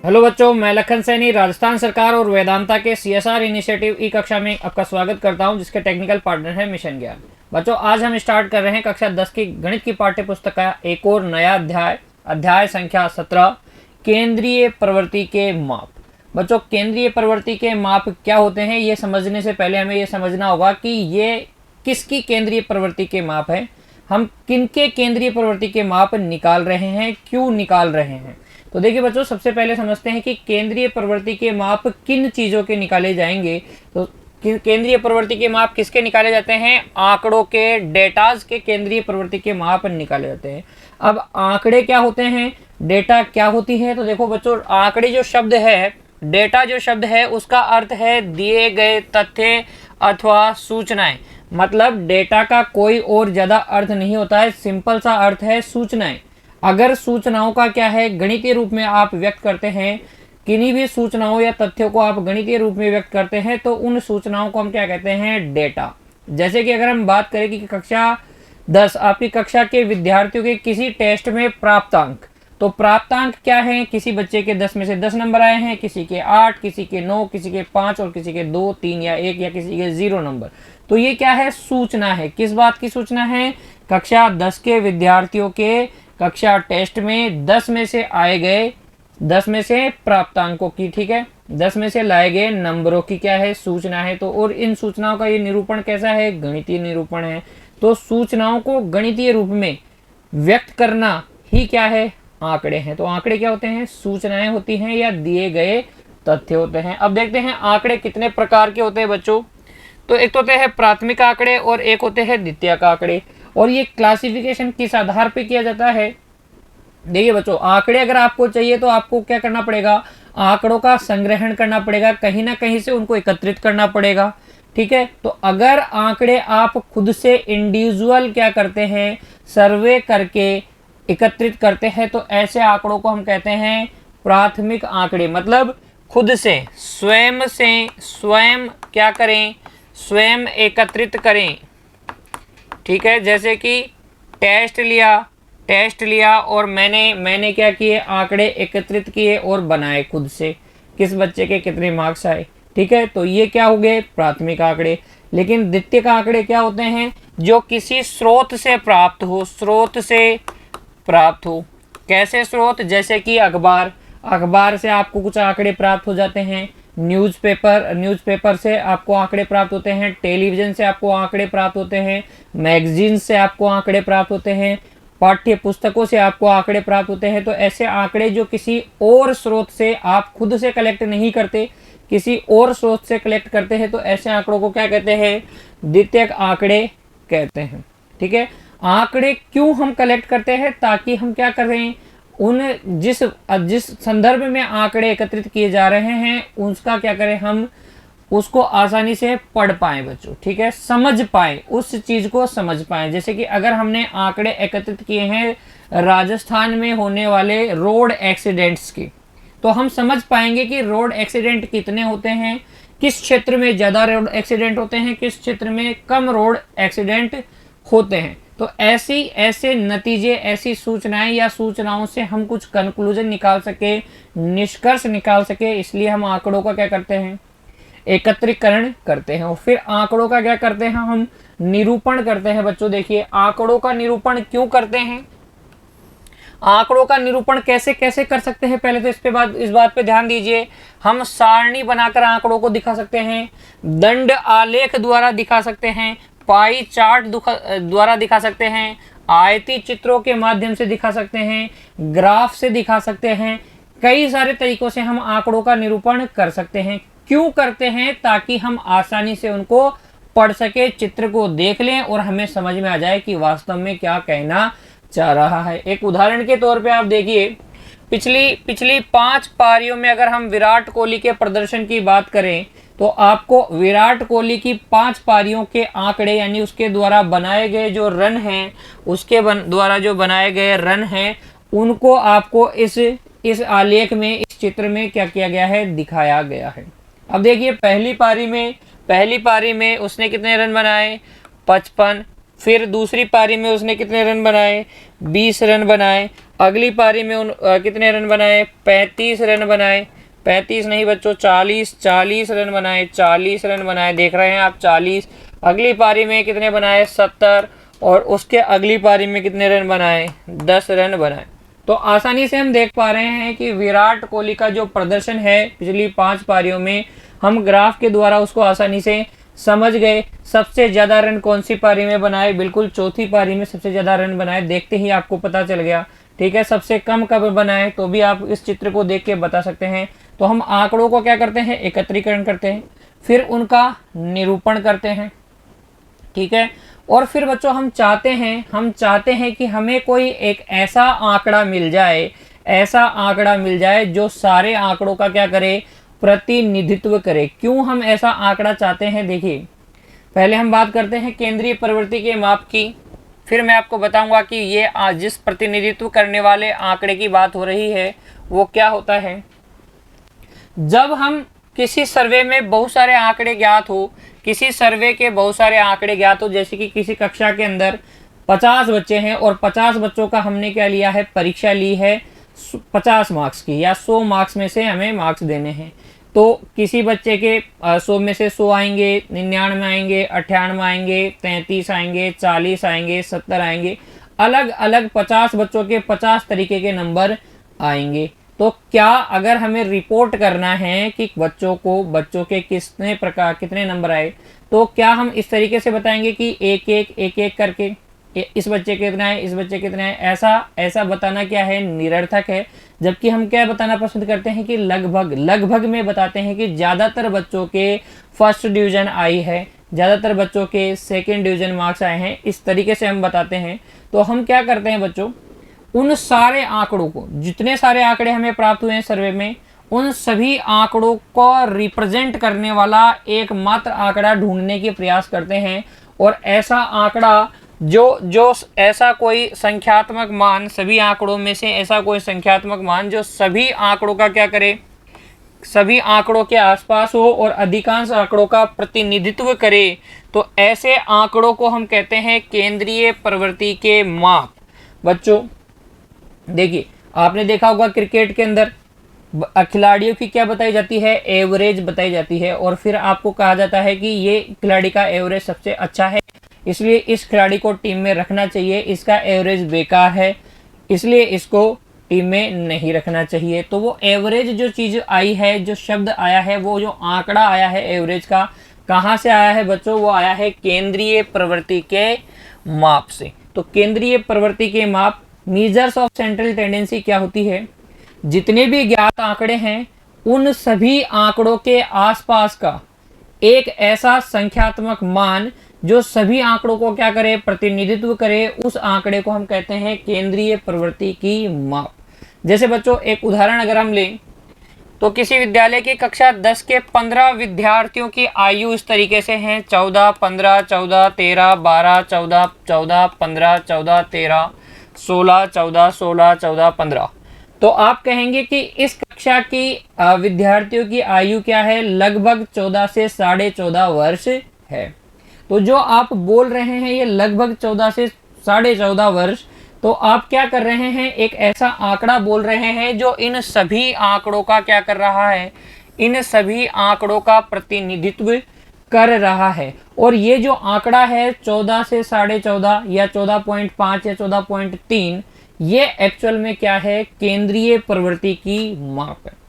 Hello बच्चों, मैं लखन सैनी राजस्थान सरकार और वेदांता के सीएसआर इनिशिएटिव ई कक्षा में आपका स्वागत करता हूं, जिसके टेक्निकल पार्टनर है मिशन ज्ञान। बच्चों, आज हम स्टार्ट कर रहे हैं कक्षा 10 की गणित की पाठ्य पुस्तक का एक और नया अध्याय संख्या 17, केंद्रीय प्रवृत्ति के माप। बच्चों, केंद्रीय प्रवृत्ति के माप क्या होते हैं, ये समझने से पहले हमें ये समझना होगा कि ये किसकी केंद्रीय प्रवृत्ति के माप है, हम किनके केंद्रीय प्रवृत्ति के माप निकाल रहे हैं, क्यों निकाल रहे हैं। तो देखिए बच्चों, सबसे पहले समझते हैं कि केंद्रीय प्रवृत्ति के माप किन चीज़ों के निकाले जाएंगे। तो केंद्रीय प्रवृत्ति के माप किसके निकाले जाते हैं? आंकड़ों के, डेटाज के केंद्रीय प्रवृत्ति के माप निकाले जाते हैं। अब आंकड़े क्या होते हैं, डेटा क्या होती है? तो देखो बच्चों, आंकड़े जो शब्द है, डेटा जो शब्द है, उसका अर्थ है दिए गए तथ्य अथवा सूचनाएं। मतलब डेटा का कोई और ज़्यादा अर्थ नहीं होता है, सिंपल सा अर्थ है सूचनाएं। अगर सूचनाओं का क्या है, गणितीय रूप में आप व्यक्त करते हैं, किन्हीं भी सूचनाओं या तथ्यों को आप गणितीय रूप में व्यक्त करते हैं, तो उन सूचनाओं को हम क्या कहते हैं? डेटा। जैसे कि अगर हम बात करें कि कक्षा 10 आपकी कक्षा के विद्यार्थियों के किसी टेस्ट में प्राप्तांक, तो प्राप्तांक क्या है? किसी बच्चे के 10 में से 10 नंबर आए हैं, किसी के 8, किसी के 9, किसी के 5 और किसी के 2, 3 या 1 या किसी के 0 नंबर। तो ये क्या है? सूचना है। किस बात की सूचना है? कक्षा 10 के विद्यार्थियों के कक्षा टेस्ट में 10 में से आए गए, 10 में से प्राप्तांकों की, ठीक है, 10 में से लाए गए नंबरों की क्या है? सूचना है। तो और इन सूचनाओं का ये निरूपण कैसा है? गणितीय निरूपण है। तो सूचनाओं को गणितीय रूप में व्यक्त करना ही क्या है? आंकड़े हैं। तो आंकड़े क्या होते हैं? सूचनाएं होती हैं या दिए गए तथ्य होते हैं। अब देखते हैं आंकड़े कितने प्रकार के होते हैं बच्चों। तो एक तो होते हैं प्राथमिक आंकड़े और एक होते हैं द्वितीयक आंकड़े। और ये क्लासिफिकेशन किस आधार पे किया जाता है? देखिए बच्चों, आंकड़े अगर आपको चाहिए तो आपको क्या करना पड़ेगा? आंकड़ों का संग्रहण करना पड़ेगा, कहीं ना कहीं से उनको एकत्रित करना पड़ेगा, ठीक है। तो अगर आंकड़े आप खुद से इंडिविजुअल क्या करते हैं, सर्वे करके एकत्रित करते हैं, तो ऐसे आंकड़ों को हम कहते हैं प्राथमिक आंकड़े। मतलब खुद से, स्वयं क्या करें? स्वयं एकत्रित करें, ठीक है। जैसे कि टेस्ट लिया और मैंने क्या किए? आंकड़े एकत्रित किए और बनाए खुद से, किस बच्चे के कितने मार्क्स आए, ठीक है। तो ये क्या हो गए? प्राथमिक आंकड़े। लेकिन द्वितीयक आंकड़े क्या होते हैं? जो किसी स्रोत से प्राप्त हो। कैसे स्रोत? जैसे कि अखबार से आपको कुछ आंकड़े प्राप्त हो जाते हैं, न्यूज़पेपर से आपको आंकड़े प्राप्त होते हैं, टेलीविज़न से आपको आंकड़े प्राप्त होते हैं, मैगजीन से आपको आंकड़े प्राप्त होते हैं, पाठ्य पुस्तकों से आपको आंकड़े प्राप्त होते हैं। तो ऐसे आंकड़े जो किसी और स्रोत से आप खुद से कलेक्ट नहीं करते, किसी और स्रोत से कलेक्ट करते हैं, तो ऐसे आंकड़ों को क्या कहते हैं? द्वितीयक आंकड़े कहते हैं, ठीक है। आंकड़े क्यों हम कलेक्ट करते हैं? ताकि हम क्या कर रहे हैं, उन जिस संदर्भ में आंकड़े एकत्रित किए जा रहे हैं उसका क्या करें, हम उसको आसानी से पढ़ पाएं बच्चों, ठीक है, समझ पाएं, उस चीज को समझ पाएं। जैसे कि अगर हमने आंकड़े एकत्रित किए हैं राजस्थान में होने वाले रोड एक्सीडेंट्स की, तो हम समझ पाएंगे कि रोड एक्सीडेंट कितने होते हैं, किस क्षेत्र में ज़्यादा रोड एक्सीडेंट होते हैं, किस क्षेत्र में कम रोड एक्सीडेंट होते हैं। तो ऐसे नतीजे, ऐसी सूचनाएं या सूचनाओं से हम कुछ कंक्लूजन निकाल सके, निष्कर्ष निकाल सके, इसलिए हम आंकड़ों का क्या करते हैं? एकत्रीकरण करते हैं। और फिर आंकड़ों का क्या करते हैं? हम निरूपण करते हैं। बच्चों देखिए, आंकड़ों का निरूपण क्यों करते हैं? आंकड़ों का निरूपण कैसे कैसे कर सकते हैं? पहले तो इस बात पे ध्यान दीजिए। हम सारणी बनाकर आंकड़ों को दिखा सकते हैं, दंड आलेख द्वारा दिखा सकते हैं, पाई चार्ट द्वारा दिखा सकते हैं, आयती चित्रों के माध्यम से दिखा सकते हैं, ग्राफ से दिखा सकते हैं। कई सारे तरीकों से हम आंकड़ों का निरूपण कर सकते हैं। क्यों करते हैं? ताकि हम आसानी से उनको पढ़ सके, चित्र को देख लें और हमें समझ में आ जाए कि वास्तव में क्या कहना चाह रहा है। एक उदाहरण के तौर पे आप देखिए, पिछली 5 पारियों में अगर हम विराट कोहली के प्रदर्शन की बात करें, तो आपको विराट कोहली की 5 पारियों के आंकड़े, यानी उसके द्वारा बनाए गए जो रन हैं, द्वारा जो बनाए गए रन हैं, उनको आपको इस आलेख में, इस चित्र में क्या किया गया है? दिखाया गया है। अब देखिए, पहली पारी में उसने कितने रन बनाए? 55। फिर दूसरी पारी में उसने कितने रन बनाए? 20 रन बनाए। अगली पारी में कितने रन बनाए, 35 रन बनाए, 35 नहीं बच्चों 40 रन बनाए, 40 रन बनाए, देख रहे हैं आप 40। अगली पारी में कितने बनाए, 70, और उसके अगली पारी में कितने रन बनाए, 10 रन बनाए। तो आसानी से हम देख पा रहे हैं कि विराट कोहली का जो प्रदर्शन है पिछली 5 पारियों में, हम ग्राफ के द्वारा उसको आसानी से समझ गए। सबसे ज्यादा रन कौन सी पारी में बनाए, बिल्कुल चौथी पारी में सबसे ज्यादा रन बनाए, देखते ही आपको पता चल गया। ठीक है, सबसे कम कब बनाए तो भी आप इस चित्र को देख के बता सकते हैं। तो हम आंकड़ों को क्या करते हैं, एकत्रीकरण करते हैं, फिर उनका निरूपण करते हैं। ठीक है, और फिर बच्चों हम चाहते हैं कि हमें कोई एक ऐसा आंकड़ा मिल जाए जो सारे आंकड़ों का क्या करे, प्रतिनिधित्व करे। क्यों हम ऐसा आंकड़ा चाहते हैं, देखिए पहले हम बात करते हैं केंद्रीय प्रवृत्ति के माप की, फिर मैं आपको बताऊंगा कि ये जिस प्रतिनिधित्व करने वाले आंकड़े की बात हो रही है वो क्या होता है। जब हम किसी सर्वे में बहुत सारे आंकड़े ज्ञात हो, किसी सर्वे के बहुत सारे आंकड़े ज्ञात हो, जैसे कि किसी कक्षा के अंदर 50 बच्चे हैं और 50 बच्चों का हमने क्या लिया है, परीक्षा ली है 50 मार्क्स की, या 100 मार्क्स में से हमें मार्क्स देने हैं। तो किसी बच्चे के 100 में से 100 आएंगे, 99 आएंगे, 98 आएंगे, 33 आएंगे, 40 आएंगे, 70 आएंगे, अलग अलग 50 बच्चों के 50 तरीके के नंबर आएंगे। तो क्या अगर हमें रिपोर्ट करना है कि बच्चों के कितने नंबर आए, तो क्या हम इस तरीके से बताएंगे कि एक एक करके इस बच्चे के कितना है, इस बच्चे के कितना है, ऐसा बताना क्या है, निरर्थक है। जबकि हम क्या बताना पसंद करते हैं कि लगभग में बताते हैं कि ज़्यादातर बच्चों के फर्स्ट डिवीज़न आई है, ज़्यादातर बच्चों के सेकंड डिवीज़न मार्क्स आए हैं, इस तरीके से हम बताते हैं। तो हम क्या करते हैं बच्चों, उन सारे आंकड़ों को, जितने सारे आंकड़े हमें प्राप्त हुए हैं सर्वे में, उन सभी आंकड़ों को रिप्रेजेंट करने वाला एकमात्र आंकड़ा ढूंढने की प्रयास करते हैं। और ऐसा आंकड़ा जो ऐसा कोई संख्यात्मक मान, सभी आंकड़ों में से ऐसा कोई संख्यात्मक मान जो सभी आंकड़ों का क्या करे, सभी आंकड़ों के आसपास हो और अधिकांश आंकड़ों का प्रतिनिधित्व करे, तो ऐसे आंकड़ों को हम कहते हैं केंद्रीय प्रवृत्ति के माप। बच्चों देखिए, आपने देखा होगा क्रिकेट के अंदर खिलाड़ियों की क्या बताई जाती है, एवरेज बताई जाती है, और फिर आपको कहा जाता है कि ये खिलाड़ी का एवरेज सबसे अच्छा है, इसलिए इस खिलाड़ी को टीम में रखना चाहिए, इसका एवरेज बेकार है इसलिए इसको टीम में नहीं रखना चाहिए। तो वो एवरेज जो चीज़ आई है, जो शब्द आया है, वो जो आंकड़ा आया है एवरेज का, कहाँ से आया है बच्चों, वो आया है केंद्रीय प्रवृत्ति के माप से। तो केंद्रीय प्रवृत्ति के माप, मेजर्स ऑफ सेंट्रल टेंडेंसी क्या होती है, जितने भी ज्ञात आंकड़े हैं उन सभी आंकड़ों के आसपास का एक ऐसा संख्यात्मक मान जो सभी आंकड़ों को क्या करे, प्रतिनिधित्व करे, उस आंकड़े को हम कहते हैं केंद्रीय प्रवृत्ति की माप। जैसे बच्चों एक उदाहरण अगर हम लें, तो किसी विद्यालय की कक्षा 10 के 15 विद्यार्थियों की आयु इस तरीके से हैं, 14, 15, 14, 13, 12, 14, 14, 15, 14, 13, 16, 14, 16, 14, 15। तो आप कहेंगे कि इस कक्षा की विद्यार्थियों की आयु क्या है, लगभग 14 से 14.5 वर्ष है। तो जो आप बोल रहे हैं ये लगभग 14 से 14.5 वर्ष, तो आप क्या कर रहे हैं, एक ऐसा आंकड़ा बोल रहे हैं जो इन सभी आंकड़ों का क्या कर रहा है, इन सभी आंकड़ों का प्रतिनिधित्व कर रहा है। और ये जो आंकड़ा है 14 से 14.5 या 14.5 या 14.3, ये एक्चुअल में क्या है, केंद्रीय प्रवृत्ति की माप है।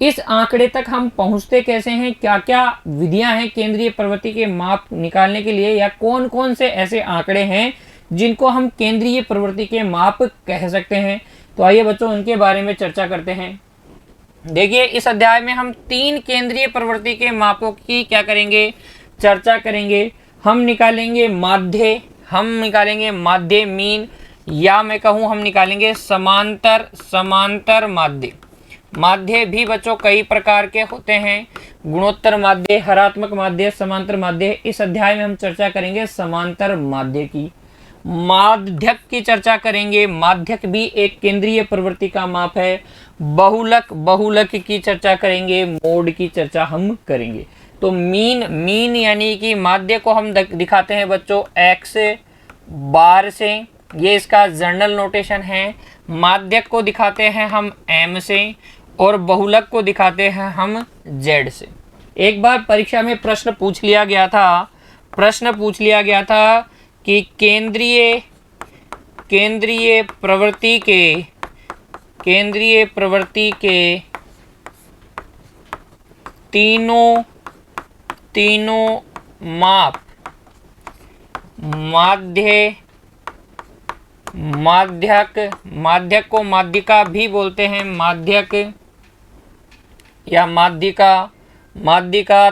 इस आंकड़े तक हम पहुंचते कैसे हैं, क्या क्या विधियां हैं केंद्रीय प्रवृत्ति के माप निकालने के लिए, या कौन कौन से ऐसे आंकड़े हैं जिनको हम केंद्रीय प्रवृत्ति के माप कह सकते हैं। तो आइए बच्चों उनके बारे में चर्चा करते हैं। देखिए इस अध्याय में हम 3 केंद्रीय प्रवृत्ति के मापों की क्या करेंगे, चर्चा करेंगे। हम निकालेंगे माध्य मीन, या मैं कहूँ हम निकालेंगे समांतर माध्य भी बच्चों कई प्रकार के होते हैं, गुणोत्तर माध्य, हरात्मक माध्य, समांतर माध्य। इस अध्याय में हम चर्चा करेंगे समांतर माध्य की। माध्यक की चर्चा करेंगे, माध्यक भी एक केंद्रीय प्रवृत्ति का माप है। बहुलक की चर्चा करेंगे, मोड की चर्चा हम करेंगे। तो मीन यानी कि माध्य को हम दिखाते हैं बच्चों एक्स बार से, ये इसका जर्नल नोटेशन है। माध्यक को दिखाते हैं हम m से और बहुलक को दिखाते हैं हम z से। एक बार परीक्षा में प्रश्न पूछ लिया गया था कि केंद्रीय प्रवृत्ति के तीनों माप माध्यक को माध्यिका भी बोलते हैं, माध्यक या माध्यिका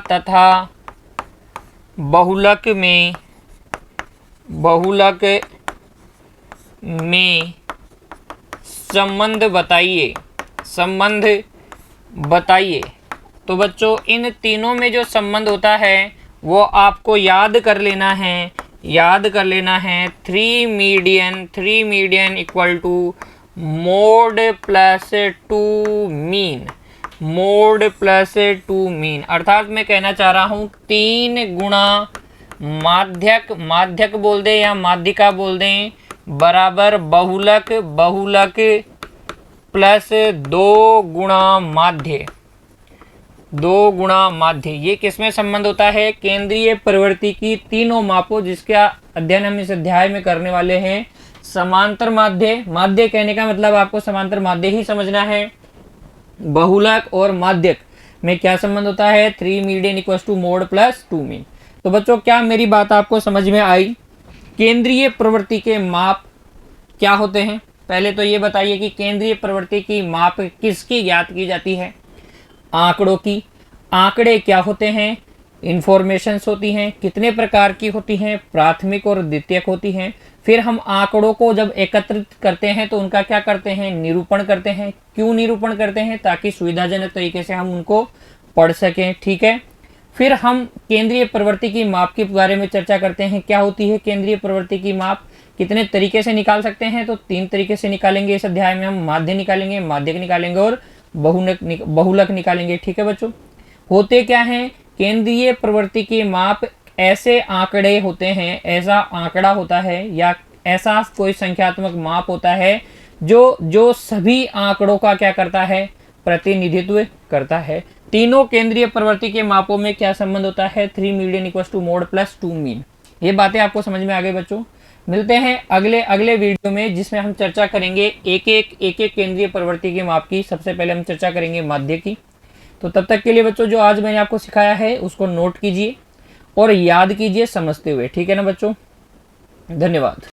तथा बहुलक में संबंध बताइए। तो बच्चों इन तीनों में जो संबंध होता है वो आपको याद कर लेना है। 3 median equal to mode plus 2 mean. अर्थात मैं कहना चाह रहा हूँ 3 गुणा माध्यक बोल दें या माध्यिका बोल दें बराबर बहुलक प्लस 2 गुणा माध्य। ये किसमें संबंध होता है? केंद्रीय प्रवृत्ति की तीनों मापों जिसका अध्ययन हम इस अध्याय में करने वाले हैं। समांतर माध्य कहने का मतलब आपको समांतर माध्य ही समझना है। बहुलक और माध्यक में क्या संबंध होता है? 3 median equal to mode plus 2 mean. तो बच्चों क्या मेरी बात आपको समझ में आई? केंद्रीय प्रवृत्ति के माप क्या होते हैं? पहले तो ये बताइए कि केंद्रीय प्रवृत्ति की माप किसकी ज्ञात की जाती है? आंकड़ों की। आंकड़े क्या होते हैं? इंफॉर्मेशंस होती हैं। कितने प्रकार की होती हैं? प्राथमिक और द्वितीयक होती हैं। फिर हम आंकड़ों को जब एकत्रित करते हैं तो उनका क्या करते हैं? निरूपण करते हैं। क्यों निरूपण करते हैं? ताकि सुविधाजनक तरीके से हम उनको पढ़ सकें। ठीक है। फिर हम केंद्रीय प्रवृत्ति की माप के बारे में चर्चा करते हैं। क्या होती है केंद्रीय प्रवृत्ति की माप? कितने तरीके से निकाल सकते हैं? तो 3 तरीके से निकालेंगे। इस अध्याय में हम माध्य निकालेंगे, माध्यक निकालेंगे और बहुलक निकालेंगे। ठीक है बच्चों। होते क्या हैं? केंद्रीय प्रवृत्ति की माप ऐसे आंकड़े होते हैं, ऐसा आंकड़ा होता है या ऐसा कोई संख्यात्मक माप होता है जो सभी आंकड़ों का क्या करता है? प्रतिनिधित्व करता है। तीनों केंद्रीय प्रवृत्ति के मापों में क्या संबंध होता है? 3 median equal to mode plus 2 mean. ये बातें आपको समझ में आ गई बच्चों। मिलते हैं अगले वीडियो में जिसमें हम चर्चा करेंगे एक एक केंद्रीय प्रवृत्ति के माप की। सबसे पहले हम चर्चा करेंगे माध्य की। तो तब तक के लिए बच्चों जो आज मैंने आपको सिखाया है उसको नोट कीजिए और याद कीजिए समझते हुए। ठीक है ना बच्चों? धन्यवाद।